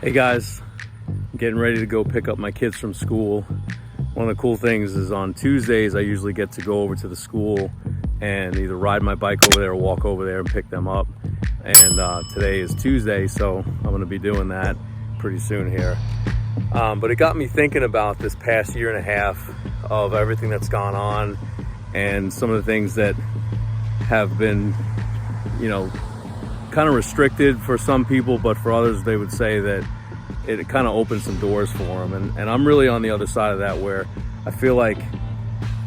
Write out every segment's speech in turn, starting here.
Hey guys, I'm getting ready to go pick up my kids from school. One of the cool things is on Tuesdays I usually get to go over to the school and either ride my bike over there or walk over there and pick them up. And today is Tuesday, so I'm going to be doing that pretty soon here. But it got me thinking about this past year and a half of everything that's gone on and some of the things that have been, kind of restricted for some people, but for others they would say that it kind of opened some doors for them. And I'm really on the other side of that, where I feel like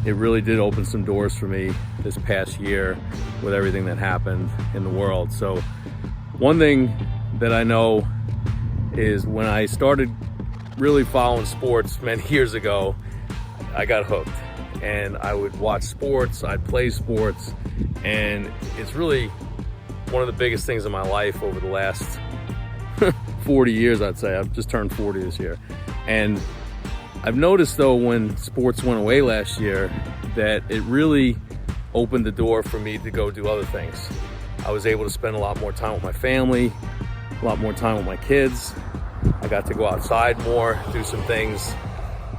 it really did open some doors for me this past year with everything that happened in the world. So one thing that I know is when I started really following sports many years ago, I got hooked and I would watch sports, I'd play sports, and it's really one of the biggest things in my life over the last 40 years, I'd say. I've just turned 40 this year. And I've noticed though, when sports went away last year, that it really opened the door for me to go do other things. I was able to spend a lot more time with my family, a lot more time with my kids. I got to go outside more, do some things.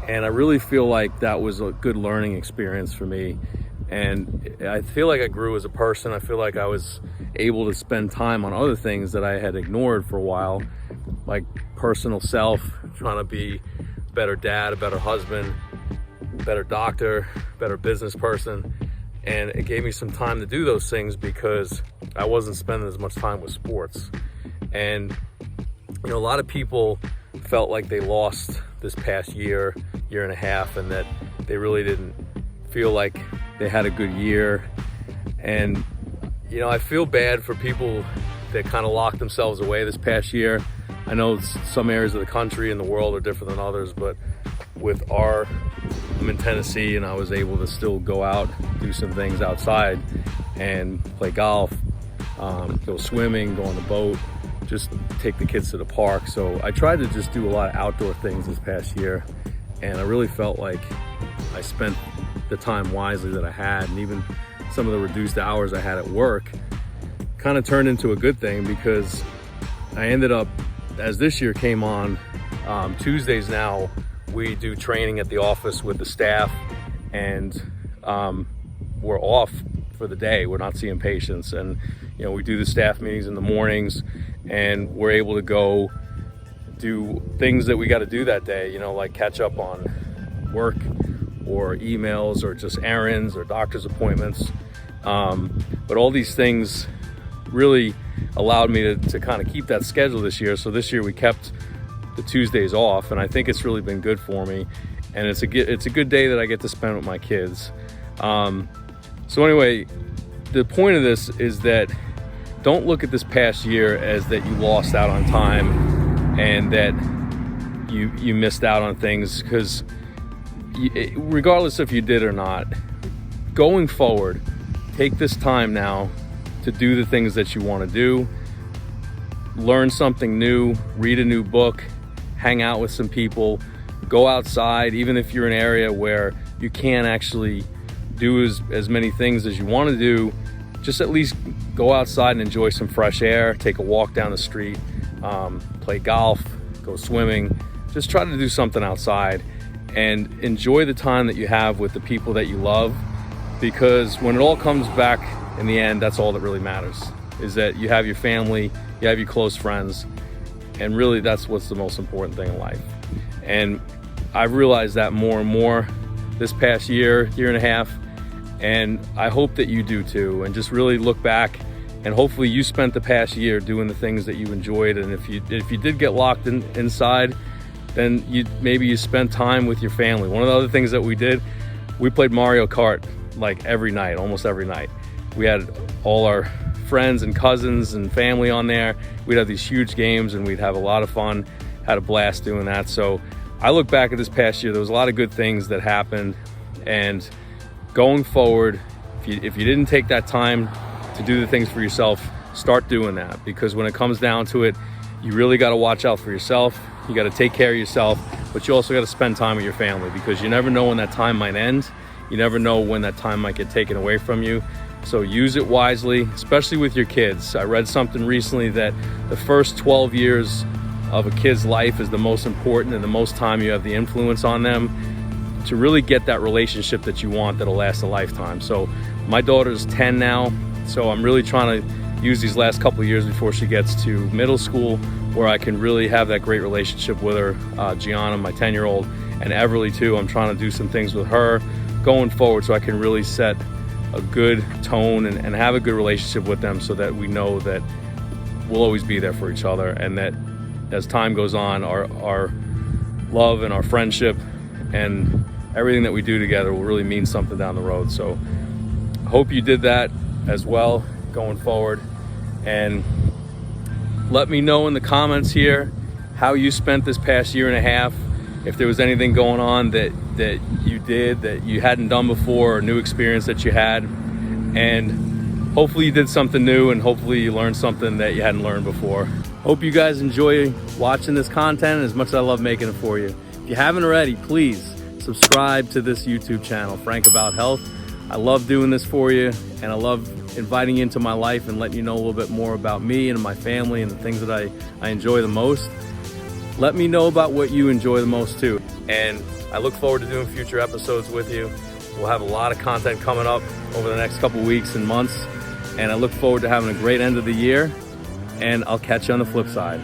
And I really feel like that was a good learning experience for me. And I feel like I grew as a person. I feel like I was able to spend time on other things that I had ignored for a while, like personal self, trying to be a better dad, a better husband, better doctor, better business person. And it gave me some time to do those things because I wasn't spending as much time with sports. And a lot of people felt like they lost this past year and a half, and that they really didn't feel like they had a good year. And I feel bad for people that kind of locked themselves away this past year. I know some areas of the country and the world are different than others, but I'm in Tennessee, and I was able to still go out, do some things outside and play golf, go swimming, go on the boat, just take the kids to the park. So I tried to just do a lot of outdoor things this past year, and I really felt like I spent the time wisely that I had. And even some of the reduced hours I had at work kind of turned into a good thing, because I ended up, as this year came on, Tuesdays now we do training at the office with the staff, and we're off for the day. We're not seeing patients, and we do the staff meetings in the mornings, and we're able to go do things that we got to do that day, like catch up on work or emails or just errands or doctor's appointments. But all these things really allowed me to kind of keep that schedule this year. So this year we kept the Tuesdays off, and I think it's really been good for me. And it's a good day that I get to spend with my kids. So anyway, the point of this is that don't look at this past year as that you lost out on time and that you missed out on things, because regardless if you did or not, going forward, take this time now to do the things that you want to do. Learn something new, read a new book, hang out with some people, go outside. Even if you're in an area where you can't actually do as many things as you want to do, just at least go outside and enjoy some fresh air, take a walk down the street, play golf, go swimming. Just try to do something outside and enjoy the time that you have with the people that you love, because when it all comes back in the end, that's all that really matters, is that you have your family, you have your close friends, and really that's what's the most important thing in life. And I've realized that more and more this past year and a half, and I hope that you do too. And just really look back, and hopefully you spent the past year doing the things that you enjoyed. And if you did get locked inside, then maybe you spent time with your family. One of the other things that we did, we played Mario Kart like every night, almost every night. We had all our friends and cousins and family on there. We'd have these huge games, and we'd have a lot of fun, had a blast doing that. So I look back at this past year, there was a lot of good things that happened. And going forward, if you didn't take that time to do the things for yourself, start doing that, because when it comes down to it, you really got to watch out for yourself. You got to take care of yourself, but you also got to spend time with your family, because you never know when that time might end. You never know when that time might get taken away from you. So use it wisely, especially with your kids. I read something recently that the first 12 years of a kid's life is the most important, and the most time you have the influence on them to really get that relationship that you want that'll last a lifetime. So my daughter's 10 now, so I'm really trying to use these last couple of years before she gets to middle school where I can really have that great relationship with her. Gianna, my 10-year-old, and Everly too. I'm trying to do some things with her going forward so I can really set a good tone and have a good relationship with them, so that we know that we'll always be there for each other, and that as time goes on, our love and our friendship and everything that we do together will really mean something down the road. So I hope you did that as well going forward. And let me know in the comments here how you spent this past year and a half, if there was anything going on that you did that you hadn't done before, or new experience that you had. And hopefully you did something new, and hopefully you learned something that you hadn't learned before. Hope you guys enjoy watching this content as much as I love making it for you. If you haven't already, please subscribe to this YouTube channel, Frank About Health. I love doing this for you, and I love inviting you into my life and letting you know a little bit more about me and my family and the things that I enjoy the most. Let me know about what you enjoy the most too. And I look forward to doing future episodes with you. We'll have a lot of content coming up over the next couple weeks and months. And I look forward to having a great end of the year. And I'll catch you on the flip side.